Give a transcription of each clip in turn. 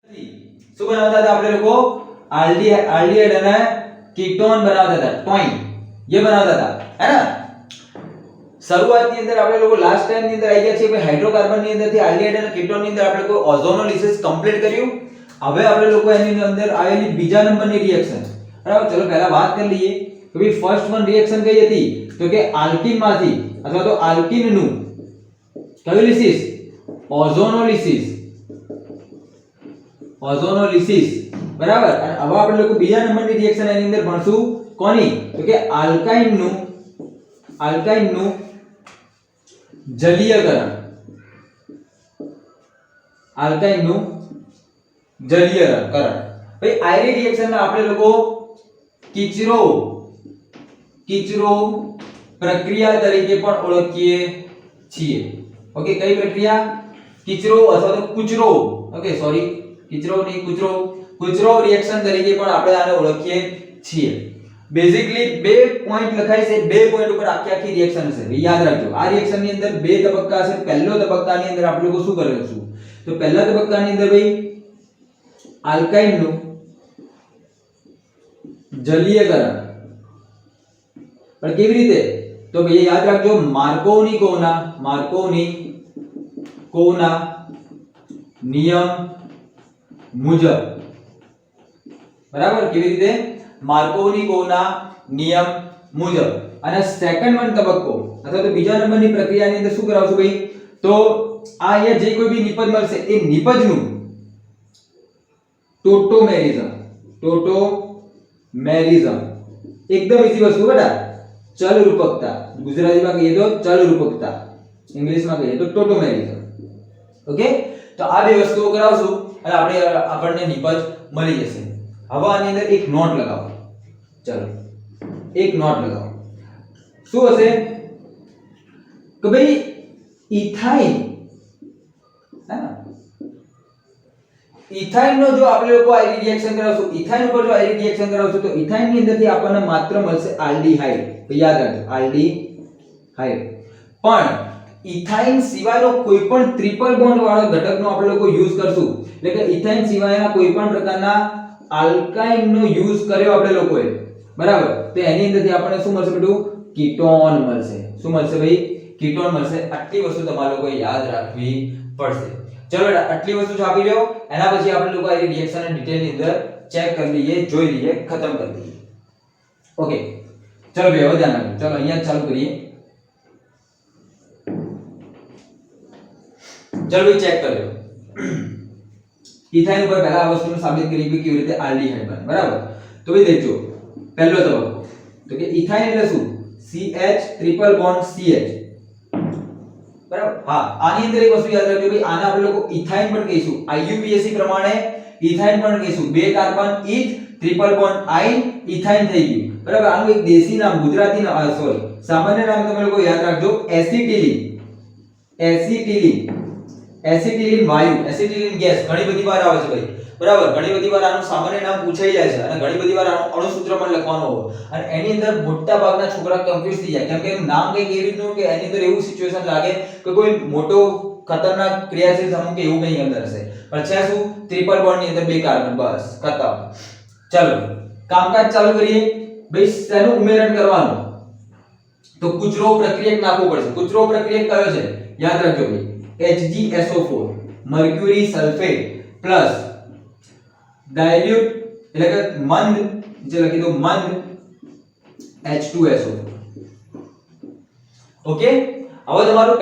શું બનાવતા હતા આપણે લોકો? આલ્ડીહાઇડ અને કીટોન બનાવતા હતા, ટોઇન ये बनाता था, है ना? શરૂઆત ની અંદર આપણે લોકો લાસ્ટ ટાઈમ ની અંદર આવી ગયા છે કે હાઇડ્રોકાર્બન ની અંદર થી આલ્ડીહાઇડ અને કીટોન ની અંદર આપણે લોકો ઓઝોનોલિસિસ કમ્પ્લીટ કર્યું. હવે આપણે લોકો એની અંદર આવેલી બીજા નંબરની રિએક્શન, બરાબર? ચલો પહેલા વાત કરી લઈએ કે ભાઈ ફર્સ્ટ વન રિએક્શન કઈ હતી? તો કે આલ્કીન માંથી અથવા તો આલ્કીન નું કયું લિસિસ? ઓઝોનોલિસિસ. ઓઝોનોલિસિસ, બરાબર? અને હવે આપણે લોકો બીજા નંબરની રિએક્શન એની અંદર ભણશું કોની? તો કે આલ્કાઇન નું જલીયકરણ. આલ્કાઇન નું જલીયકરણ. ભાઈ આયરી રિએક્શન માં આપણે લોકો કિચરો પ્રક્રિયા તરીકે પણ ઓળખીએ છીએ. ઓકે, કઈ પ્રક્રિયા? કિચરો અથવા તો કુચરો. ઓકે, સોરી, કિચરો નહીં, કુચરો રિએક્શન તરીકે પણ આપણે આને ઓળખીએ છીએ. બેઝિકલી બે પોઈન્ટ લખાય છે, બે પોઈન્ટ ઉપર આખી રિએક્શન હશે. યાદ રાખજો, આ રિએક્શન ની અંદર બે તબક્કા હશે. પહેલો તબક્કાની અંદર આપણે લોકો શું કરીશું? તો પહેલા તબક્કાની અંદર ભાઈ આલ્કાઇન નું જલીયકરણ. પણ કેવી રીતે? તો ભાઈ યાદ રાખજો, માર્કોવની નિયમ મુજબ. બરાબર? કેવી રીતે? માર્કોવની નિયમ મુજબ. અને સેકન્ડ વન તબક્કો અથવા તો બીજા નંબરની પ્રક્રિયાની અંદર શું કરાવશું ભાઈ? તો આ અહીંયા જે કોઈ બી નિપજ મળશે એ નિપજનું ટોટોમેરિઝમ. એકદમ ઈઝી વસ્તુ બેટા. ચલ રૂપકતા, ગુજરાતીમાં કહીએ તો ચલ રૂપકતા, ઇંગ્લિશમાં કહીએ તો ટોટોમેરિઝમ. ઓકે, તો આ બે વસ્તુઓ કરાવશું અને આપણને નિપજ મળી જશે. હવે આની અંદર એક નોટ લગાવો. ચલો એક નોટ લગાવો. શું હશે કે ભાઈ ઇથાઇન, હે ને? ઇથાઇન નો જો આપણે લોકો આયરી રિએક્શન કરાવશું, ઇથાઇન ઉપર જો આયરી રિએક્શન કરાવશું તો ઇથાઇન ની અંદરથી આપણને માત્ર મળશે આલ્ડીહાઇડ. તો યાદ રાખજો, આલ્ડીહાઇડ. પણ ઇથાઇન સિવાયનો કોઈ પણ ટ્રિપલ બોન્ડ વાળો ઘટકનો આપણે લોકો યુઝ કરશું, એટલે કે ઇથાઇન સિવાયના કોઈ પણ પ્રકારના આલ્કાઇન નો યુઝ કર્યો આપણે લોકોએ, બરાબર? તો એની અંદરથી આપણને શું મળશે બેટું? કીટોન મળશે. શું મળશે ભાઈ? કીટોન મળશે. આટલી વસ્તુ તમારે લોકોએ યાદ રાખવી પડશે. ચલો બેટા, આટલી વસ્તુ છાપી લો. એના પછી આપણે લોકો આ રિએક્શન ને ડિટેલ ની અંદર ચેક કરી લઈએ, જોઈ લઈએ, ખતમ કરી દઈએ. ઓકે, ચલો ભાઈ હવે ધ્યાન રાખજો. ચલો અહીંયા ચાલુ કરીએ. ચલો ભાઈ ચેક કરી લો. ઇથાઇન ઉપર પહેલા આ વસ્તુને સાબિત કરી કે કેવી રીતે આલ્ડીહાઇડ બને, બરાબર? તો ભાઈ દેખજો, પહેલો તબક્કો તો કે ઇથાઇન એટલે શું? CH ટ્રિપલ બોન્ડ CH, બરાબર? હા, આની અંદર એક વસ્તુ યાદ રાખજો ભાઈ, આને આપણે લોકો ઇથાઇન પણ કહીશું. IUPAC પ્રમાણે ઇથાઇન પણ કહીશું. બે કાર્બન ઇથ ટ્રિપલ બોન્ડ આઇન ઇથાઇન થઈ ગયું, બરાબર? આનું એક દેશી નામ, ગુજરાતી નામ, સોરી, સામાન્ય નામ તમે લોકો યાદ રાખજો, એસિટિલિન વાયુ, એસિટિલિન ગેસ. ઘણી બધી વાર આવે છે ભાઈ, બરાબર? ઘણી બધી વાર આનું સામાન્ય નામ પૂછાઈ જાય છે અને ઘણી બધી વાર આનું અણુસૂત્ર પણ લખવાનું હોય અને એની અંદર મોટા ભાગના છોકરા કન્ફ્યુઝ થઈ જાય કેમ કે નામ કંઈક એવી રીતનું કે એની અંદર એવું સિચ્યુએશન લાગે કે કોઈ મોટો ખતરનાક ક્રિયાશીલ સમૂહ કે એવું કંઈ અંદર હશે, પણ છે શું? ટ્રિપલ બોન્ડ ની અંદર બે કાર્બન, બસ ખતમ. ચલો કામકાજ ચાલુ કરીએ. ભાઈ શેનું ઉમેરણ કરવાનું? તો કુચરો પ્રક્રિયક નાખવું પડશે. કુચરો પ્રક્રિયક કયો છે? યાદ રાખજો ભાઈ, HgSO4 mercury sulphate plus dilute એટલે કે મંદ, જે લખી દો મંદ H2SO4. ઓકે, હવે તમારું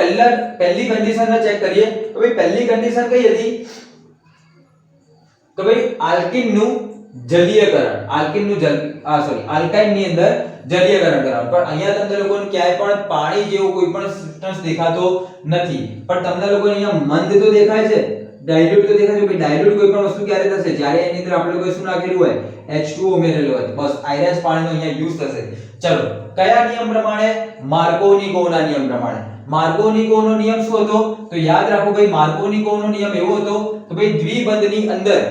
પહેલી કન્ડિશન ને ચેક કરીએ. તો ભાઈ પહેલી કન્ડિશન કઈ હતી? તો ભાઈ આલ્કીન નું જલીયકરણ. આલ્કાઇન ની અંદર જલીયકરણ કરાવવાનું. પણ અહીંયા તમને લોકોને ક્યાંય પણ પાણી જેવો કોઈ પણ સબસ્ટન્સ દેખાતો નથી, પણ તમને લોકોને અહીંયા મંદ તો દેખાય છે, ડાયલ્યુટ તો દેખાય છે. ભાઈ ડાયલ્યુટ કોઈ પણ વસ્તુ ક્યારે થશે? જ્યારે એની અંદર આપણે લોકો શું નાખેલું હોય? H2O ઉમેરેલું હોય. બસ આયરસ પાણીનો અહીંયા યુઝ થશે. ચલો કયા નિયમ પ્રમાણે? માર્કોનિકોવના નિયમ પ્રમાણે. માર્કોનિકોવનો નિયમ શું હતો? તો યાદ રાખો ભાઈ, માર્કોનિકોવનો નિયમ એવો હતો કે ભાઈ દ્વિબંધની અંદર,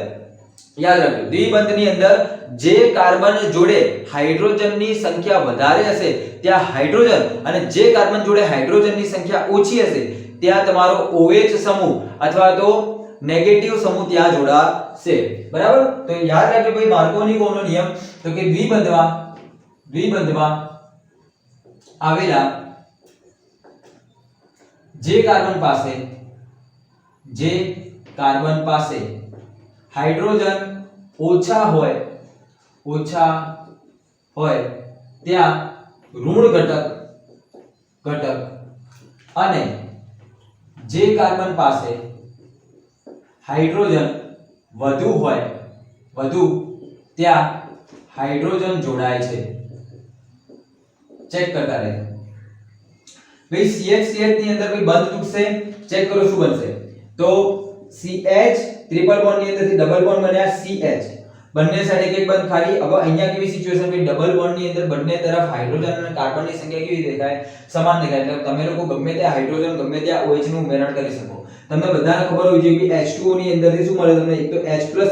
યાદ રાખજો, દ્વિબંધની અંદર જે કાર્બન જોડે હાઇડ્રોજનની સંખ્યા વધારે હશે ત્યાં હાઇડ્રોજન, અને જે કાર્બન જોડે હાઇડ્રોજનની સંખ્યા ઓછી હશે ત્યાં તમારો OH સમૂહ અથવા તો નેગેટિવ સમૂહ ત્યાં જોડાશે, બરાબર. તો યાદ રાખજો ભાઈ માર્કોનીનો નિયમ, તો કે દ્વિબંધમાં આવેલા જે કાર્બન પાસે હાઇડ્રોજન ઓછા હોય ત્યાં ઋણ ઘટક અને જે કાર્બન પાસે હાઇડ્રોજન વધુ ત્યાં હાઇડ્રોજન જોડાય છે. ચેક કરતા રહેજો ભાઈ. CH ની અંદર ભાઈ બંધ તૂટશે, ચેક કરો શું બનશે. તો CH ટ્રિપલ બોન્ડ ની અંદરથી ડબલ બોન્ડ બન્યા CH, બંને સાઈડ એક બંધ ખાલી. હવે અહીંયા કેવી સિચ્યુએશન ભાઈ, ડબલ બોન્ડ ની અંદર બંને તરફ હાઇડ્રોજન અને કાર્બન ની સંખ્યા કેવી દેખાય, સમાન દેખાય. એટલે તમે લોકો ગમે ત્યાં હાઇડ્રોજન ગમે ત્યાં OH નું ઉમેરણ કરી શકો. તમને બધાને ખબર હોવી જોઈએ કે H2O ની અંદરથી શું મળે તમને, એક તો H+ મળે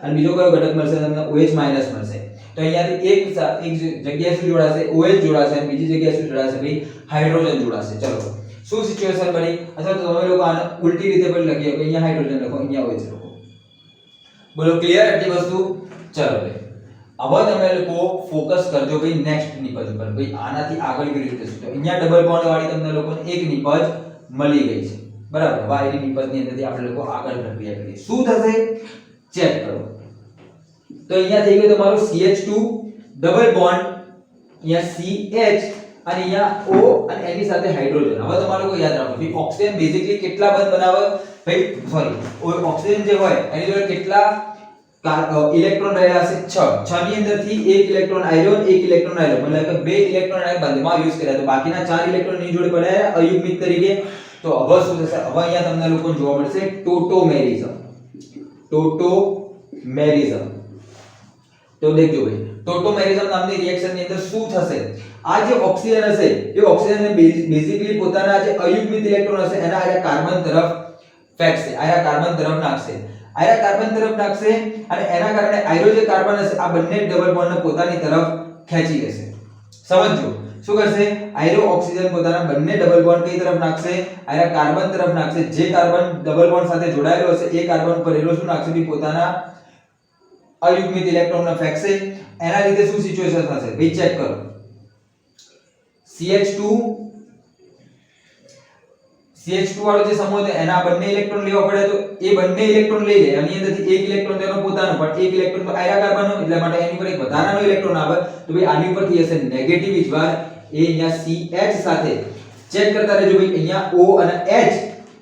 અને બીજો કયો ઘટક મળશે તમને, OH- મળશે. તો અહીંયાથી એક જગ્યાએ શું જોડાશે, OH જોડાશે અને બીજી જગ્યાએ શું જોડાશે ભાઈ, હાઇડ્રોજન જોડાશે. ચલો શું સિચ્યુએશન બની, અથવા તો તમે લોકો આને ઉલટી રીતે પણ લખીએ કે અહીંયા હાઇડ્રોજન લખો, અહીંયા OH લખો. બોલો ક્લિયર આટલી વસ્તુ. ચલો ભાઈ હવે તમે લોકો ફોકસ કરજો ભાઈ નેક્સ્ટ નિપજ ઉપર. ભાઈ આનાથી આગળ કેવી રીતે શું, તો અહીંયા ડબલ બોન્ડ વાળી તમને લોકોને એક નિપજ મળી ગઈ છે, બરાબર. હવે આ નિપજની અંદરથી આપણે લોકો આગળ પ્રક્રિયા કરીએ. શું થશે ચેક કરો. તો અહીંયા થઈ ગયું તમારું CH2 ડબલ બોન્ડ, અહીંયા CH અને અહીંયા O અને એની સાથે હાઇડ્રોજન. હવે તમારે લોકો યાદ રાખો ભાઈ ઓક્સિજન બેઝિકલી કેટલા બંધ બનાવે ભાઈ, સોરી ઓક્સિજન જે હોય એની જોડે કેટલા ઇલેક્ટ્રોન રહેલા છે, 6 ની અંદરથી એક ઇલેક્ટ્રોન આયર્ન, એક ઇલેક્ટ્રોન આયર્ન, મતલબ કે બે ઇલેક્ટ્રોન આયર્ન બંધમાં યુઝ કર્યા. તો બાકીના 4 ઇલેક્ટ્રોન ની જોડે પડ્યા અયુગ્મિક તરીકે. તો હવે શું થશે, હવે અહીંયા તમને લોકો જોવા મળશે ટોટોમેરિઝમ. તો દેખજો ભાઈ ટોટોમેરિઝમ નામની રિએક્શન ની અંદર શું થશે, આ જે ઓક્સિજન હશે એ ઓક્સિજનને બેઝિકલી પોતાના જે અયુગ્મિત ઇલેક્ટ્રોન હશે એના આયા કાર્બન તરફ ફેંકશે, આયા કાર્બન તરફ નાખશે અને એના કારણે આયરો જે કાર્બન હશે આ બંને ડબલ બોન્ડને પોતાની તરફ ખેંચી લેશે. સમજો શું કરશે, આયરો ઓક્સિજન પોતાના બંને ડબલ બોન્ડ કઈ તરફ નાખશે, આયરા કાર્બન તરફ નાખશે. જે કાર્બન ડબલ બોન્ડ સાથે જોડાયેલો હશે એ કાર્બન પર એરો શું નાખશે બી પોતાના અયુગ્મિત ઇલેક્ટ્રોનને ફેંકશે. એના લીધે શું સિચ્યુએશન થશે ભાઈ ચેક કરો. CH2 વાળો જે સમૂહ છે એના બંને ઇલેક્ટ્રોન લેવા પડે, તો એ બંને ઇલેક્ટ્રોન લઈ લે. આની અંદરથી એક ઇલેક્ટ્રોન તેનો પોતાનો, પણ એક ઇલેક્ટ્રોન તો આયરા કાર્બનનો, એટલે માટે એની ઉપર એક વધારાનો ઇલેક્ટ્રોન આવે. તો ભાઈ આની ઉપરથી હશે નેગેટિવ વીજભાર, એ અહીંયા CH સાથે ચેક કરતા રહેજો ભાઈ. અહીંયા O અને H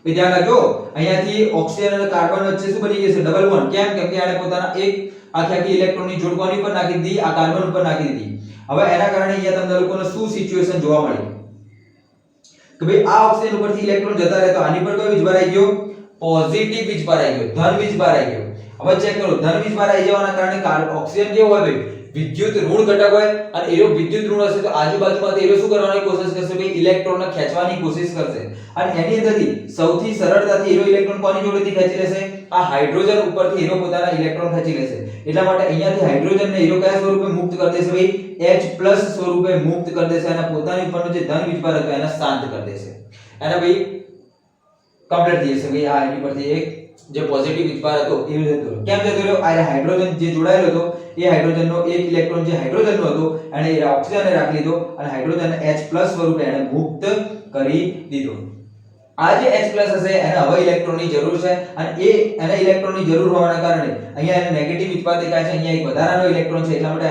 ધ્યાન રાખજો, અહીંયાથી ઓક્સિજન અને કાર્બન વચ્ચે શું બની જશે, ડબલ બોન્ડ. કેમ કે આને પોતાના એક આખી ઇલેક્ટ્રોનની જોડવાની ઉપર નાખી દીધી, આ કાર્બન ઉપર નાખી દીધી. હવે એના કારણે અહીંયા તમને લોકોને શું સિચ્યુએશન જોવા મળી કે ભાઈ આ ઓક્સિજન ઉપરથી ઇલેક્ટ્રોન જતા રહે, તો આની પર કયો વીજભાર આવી ગયો, પોઝિટિવ વીજભાર આવી ગયો, ધન વીજભાર આવી ગયો. હવે ચેક કરો, ધન વીજભાર આવી જવાના કારણે ઓક્સિજન કેવો હોય ભાઈ, વિદ્યુત ઋણ ઘટક હોય, અને એનો વિદ્યુત ઋણ હશે તો આજુબાજુમાંથી એનો શું કરવાની કોશિશ કરશે ભાઈ, ઇલેક્ટ્રોનને ખેંચવાની કોશિશ કરશે. અને એની અંદરથી સૌથી સરળતાથી એનો ઇલેક્ટ્રોન કોની જોડેથી ખેંચી લેશે, આ હાઇડ્રોજન ઉપરથી એનો પોતાના ઇલેક્ટ્રોન ખેંચી લેશે. એટલા માટે અહીંયાથી હાઇડ્રોજનને એનો કયા સ્વરૂપે મુક્ત કરી દેશે ભાઈ, H+ સ્વરૂપે મુક્ત કરી દેશે, અને પોતાની ઉપરનો જે ધન વીજભાર હતો એને શાંત કરી દેશે. એને ભાઈ કમ્પ્લીટ થઈ જશે ભાઈ, આ એની પરથી એક જે પોઝિટિવ વીજભાર હતો એ જતો રહ્યો. કેમ જતો રહ્યો, આ હાઇડ્રોજન જે જોડાયેલો હતો એ હાઇડ્રોજનનો એક ઇલેક્ટ્રોન જે હાઇડ્રોજનનો હતો એને ઓક્સિજનને રાખી લીધો અને હાઇડ્રોજનને H+ સ્વરૂપે એને મુક્ત કરી દીધો. આ જે H+ હશે એને હવે ઇલેક્ટ્રોનની જરૂર છે, અને એને ઇલેક્ટ્રોનની જરૂર હોવાના કારણે અહીંયા એને નેગેટિવ વીજભાર દેખાય છે. અહીંયા એક વધારાનો ઇલેક્ટ્રોન છે, એટલા માટે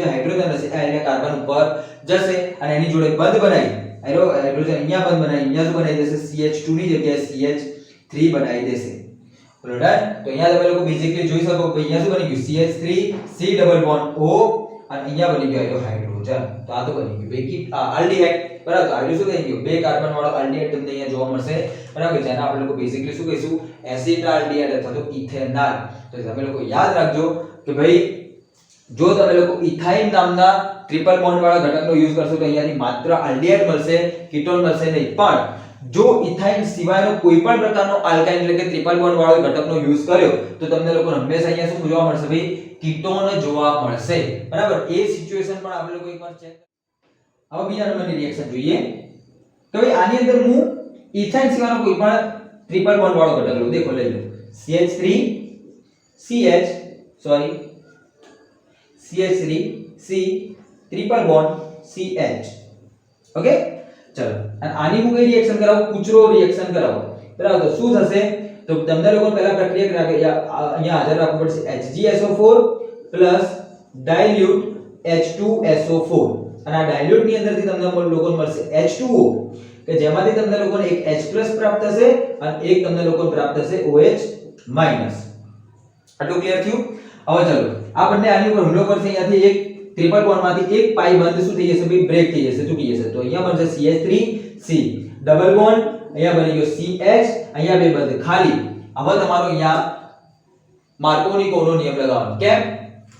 હાઇડ્રોજન હશે આ કાર્બન ઉપર જશે અને એની જોડે બંધ બનાવી, હાઇડ્રોજન અહીંયા બંધ બનાવી, અહીંયા શું બનાવી દેશે, CH2 ની જગ્યાએ CH3 બનાવી દેશે. બરાબર. તો અહીંયા તમે લોકો બેઝિકલી જોઈ શકો કે અહીંયા શું બની ગયું, CH3 C double bond O અને અહીંયા બની ગયો હાઇડ્રોજન. તો આ તો બની ગયું ભાઈ આલ્ડીહાઇડ. બરાબર. તો આલ્ડીહાઇડ શું થઈ ગયું, બે કાર્બન વાળો આલ્ડીહાઇડ તમને અહીંયા જોવા મળશે. બરાબર. જેને આપણે લોકો બેઝિકલી શું કહીશું, એસિટાલ્ડીહાઇડ અથવા તો ઇથેનોલ. તો તમે લોકો યાદ રાખજો કે ભાઈ જો તમે લોકો ઇથાઇન નામના ટ્રિપલ બોન્ડ વાળા ઘટકનો યુઝ કરશો તો અહીંયાથી માત્ર આલ્ડીહાઇડ મળશે, કીટોન મળશે નહીં. પણ જો ઇથાઇન સિવાયનો કોઈ પણ પ્રકારનો આલ્કાઇન એટલે કે ટ્રિપલ બોન્ડ વાળો ઘટકનો યુઝ કર્યો તો તમને લોકોને હંમેશા અહીંયા શું જોવા મળશે ભાઈ, કીટોન જોવા મળશે. બરાબર. એ સિચ્યુએશન પણ આપણે લોકો એકવાર ચેક. હવે બીજા નંબરની રિએક્શન જોઈએ તો ભાઈ આની અંદર હું ઇથાઇન સિવાયનો કોઈ પણ ટ્રિપલ બોન્ડ વાળો ઘટક લઉં. દેખો લઈ લો. CH3 CH sorry CH3 C triple bond CH. Okay ચલો અને આની હું કઈ રિએક્શન કરાવું કુચરો રિએક્શન કરાવું બરાબર તો શું થશે તો તમને લોકો પહેલા પ્રક્રિયા અહીંયા હાજર રાખવું પડશે HgSO4 dilute H2SO4 અને આ dilute ની અંદરથી તમને લોકોને મળશે H2O કે જેમાંથી તમને લોકોને એક H+ પ્રાપ્ત થશે અને એક તમને લોકોને પ્રાપ્ત થશે OH-. આટલું ક્લિયર થયું હવે ચલો આ બંને આની ઉપર હુમલો કરશે અહીંયાથી એક ટ્રિપલ બોન્ડ માંથી એક પાઈ બંધ શું થઈ જશે ભાઈ બ્રેક થઈ જશે તૂટી જશે તો અહીંયા બનશે CH3C ડબલ બોન્ડ અહીંયા બની ગયો CH અહીંયા બે બંધ ખાલી હવે તમારો અહીંયા માર્કોનિકોનો નિયમ લગાવવાનો કેમ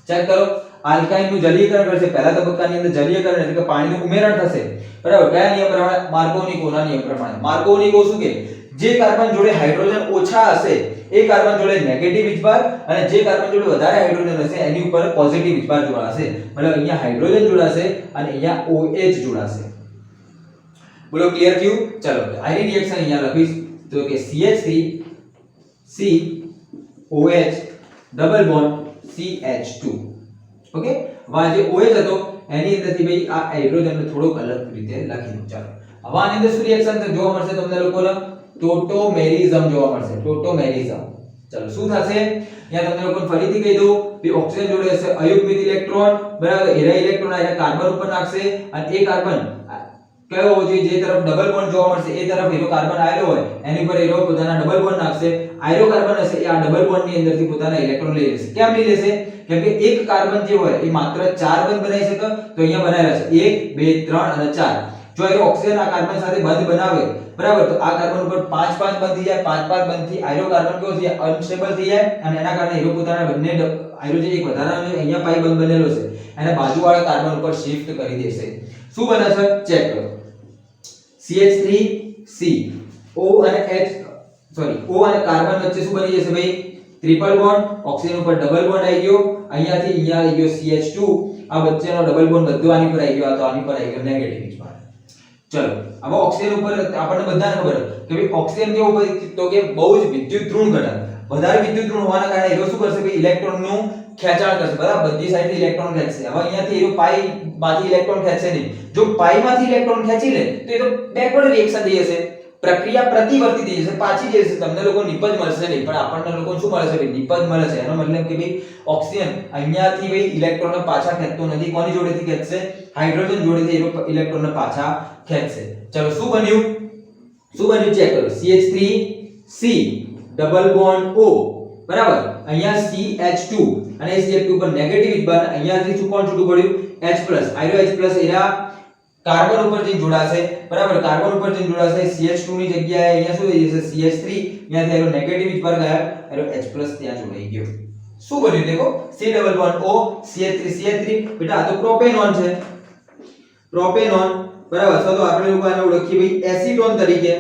ચેક કરો આલ્કાઇન નું જલીયકરણ કરશે પહેલા તબક્કાની અંદર જલીયકરણ એટલે કે પાણીનું ઉમેરણ થશે બરાબર કયા નિયમ પ્રમાણે માર્કોનિકોના નિયમ પ્રમાણે માર્કોનિકો શું કે જે કાર્બન જોડે હાઇડ્રોજન ઓછા હશે એ કાર્બન જોડે નેગેટિવ વીજભાર અને જે કાર્બન જોડે વધારે હાઇડ્રોજન હશે એની ઉપર પોઝિટિવ વીજભાર જોડાશે મતલબ અહીંયા હાઇડ્રોજન જોડાશે અને અહીંયા OH જોડાશે બોલો ક્લિયર થયું ચલો આની રિએક્શન અહીંયા લખીશ તો કે CH3 C OH double bond CH2 okay વા જે OH હતો એની અંદરથી ભાઈ આ હાઇડ્રોજન ને થોડોક અલગ રીતે લખી દો ચાલો હવે આની અંદર શું રિએક્શન જોવા મળશે તમને લોકોને ટોટોમેરિઝમ જોવા મળશે ટોટોમેરિઝમ ચલો શું થશે અહીંયા તમને લોકોને ફરીથી કહી દઉં કે ઓક્સિજન જોડે હશે અયુગ્મિત ઇલેક્ટ્રોન બરાબર એરા ઇલેક્ટ્રોન આ કાર્બન ઉપર નાખશે અને એ કાર્બન કયો હોવો જોઈએ જે તરફ ડબલ બોન્ડ જોવા મળશે એ તરફ એરો કાર્બન આવેલો હોય એની પર એરો પોતાના ડબલ બોન્ડ નાખશે આયરો કાર્બન હશે એ આ ડબલ બોન્ડ ની અંદરથી પોતાના ઇલેક્ટ્રોન લઈ લેશે કેમ લઈ લેશે કેમ કે એક કાર્બન જે હોય એ માત્ર 4 બંધ બનાવી શકે તો અહીંયા બનાવેલા છે 1 2 3 અને 4 જો એ ઓક્સિજન આ કાર્બન સાથે બંધ બનાવે બરાબર તો આ કાર્બન ઉપર 5 5 બંધ થઈ જાય 5 5 બંધ થી આયરો કાર્બન કેવો થઈ જાય અનસ્ટેબલ થઈ જાય અને એના કારણે એરો પોતાના બંને આયરો જે એક વધારાનો અહીંયા પાઈ બંધ બનેલો છે એને બાજુવાળા કાર્બન ઉપર શિફ્ટ કરી દેશે શું બને છે ચેક કરો CH3C O અને H સોરી O અને કાર્બન વચ્ચે શું બની જશે ભાઈ ટ્રિપલ બોન્ડ ઓક્સિજન ઉપર ડબલ બોન્ડ આવી ગયો અહીંયાથી અહીંયા આવી ગયો CH2 આ વચ્ચેનો ડબલ બોન્ડ બધું આની પર આવી ગયો તો આની પર આવી ગયો નેગેટિવ વીજભાર ચલો હવે ઓક્સિજન ઉપર આપણને બધાને ખબર કે ભાઈ ઓક્સિજન કેવું તો કે બહુ જ વિદ્યુત ઋણ ઘટક વધારે વિદ્યુત ઋણ હોવાના કારણે એ શું કરશે ભાઈ ઇલેક્ટ્રોનનું ખેંચાણ કરશે બરાબર બધી સાઈડથી ઇલેક્ટ્રોન ખેંચશે હવે અહીંયાથી એ પાઈ માંથી ઇલેક્ટ્રોન ખેંચશે નહીં જો પાઈ માંથી ઇલેક્ટ્રોન ખેંચી લે તો એ તો બેકવર્ડ રિએક્શન થઈ જશે પ્રક્રિયા પ્રતિવર્તી થઈ જશે પાછી જશે તમને લોકો નિપજ મળશે નહીં પણ આપણને લોકો શું મળે છે ભાઈ નિપજ મળે છે એનો મતલબ કે ભાઈ ઓક્સિજન અહીંયાથી ભાઈ ઇલેક્ટ્રોનને પાછા ખેંચતો નથી કોની જોડેથી ખેંચશે હાઇડ્રોજન જોડેથી ઇલેક્ટ્રોનને પાછા ખેંચશે ચલો શું બન્યું ચેક કરો CH3C ડબલ બોન્ડ O બરાબર અહીંયા CH2 અને CH2 પર નેગેટિવ વીજભાર અહીંયાથી શું કોણ છૂટું પડ્યું H+ આયરો H+ એરા કાર્બન ઉપર જઈને જોડાશે બરાબર કાર્બન ઉપર જઈને જોડાશે CH2 ની જગ્યાએ અહીંયા શું થઈ જશે CH3 અહીંયાથી આયરો નેગેટિવ વીજભાર ગયા આયરો H+ ત્યાં જોડાઈ ગયો શું બન્યું દેખો C double bond O CH3 બેટા આ તો પ્રોપેનોન છે પ્રોપેનોન બરાબર અથવા તો આપણે લોકો આને ઓળખીએ ભાઈ એસિટોન તરીકે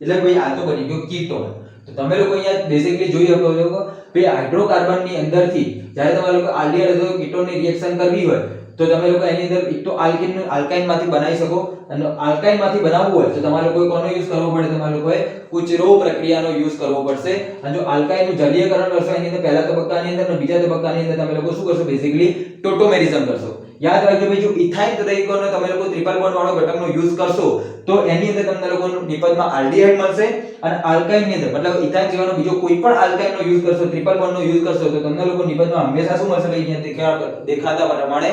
એટલે ભાઈ આ તો બની ગયો કીટોન તો તમે લોકો અહીંયા બેઝિકલી જોઈ શકો છો કે હાઇડ્રોકાર્બન ની અંદરથી જ્યારે તમે લોકો આલ્ડીહાઇડ અથવા કીટોન ની રિએક્શન કરવી હોય તો તમે લોકો એની અંદર એક તો આલ્કાઇન માંથી બનાવી શકો અને આલ્કાઇન માંથી બનાવવું હોય તો તમારે કોઈ કોનો યુઝ કરવો પડે તમારે લોકોએ કુચરો પ્રક્રિયાનો યુઝ કરવો પડશે અને જો આલ્કાઇન નું જલીયકરણ કરશો એની અંદર પહેલા તબક્કાની અંદર અને બીજા તબક્કાની અંદર તમે લોકો શું કરશો બેઝિકલી ટોટોમેરિઝમ કરશો યાદ રાખજો ભાઈ જો ઇથાઇન તરીકેનો તમે લોકો ટ્રિપલ બોન્ડ વાળો ઘટકનો યુઝ કરશો તો એની અંદર તમને લોકોનો નિપજમાં આલ્ડીહાઇડ મળશે અને આલ્કાઇન ની અંદર મતલબ ઇથાઇન સિવાયનો બીજો કોઈ પણ આલ્કાઇન નો યુઝ કરશો ટ્રિપલ બોન્ડ નો યુઝ કરશો તો તમને લોકો નિપજમાં હંમેશા શું મળશે ભાઈ અહીંયા દેખાતા પ્રમાણે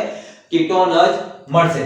કીટોન જ મળશે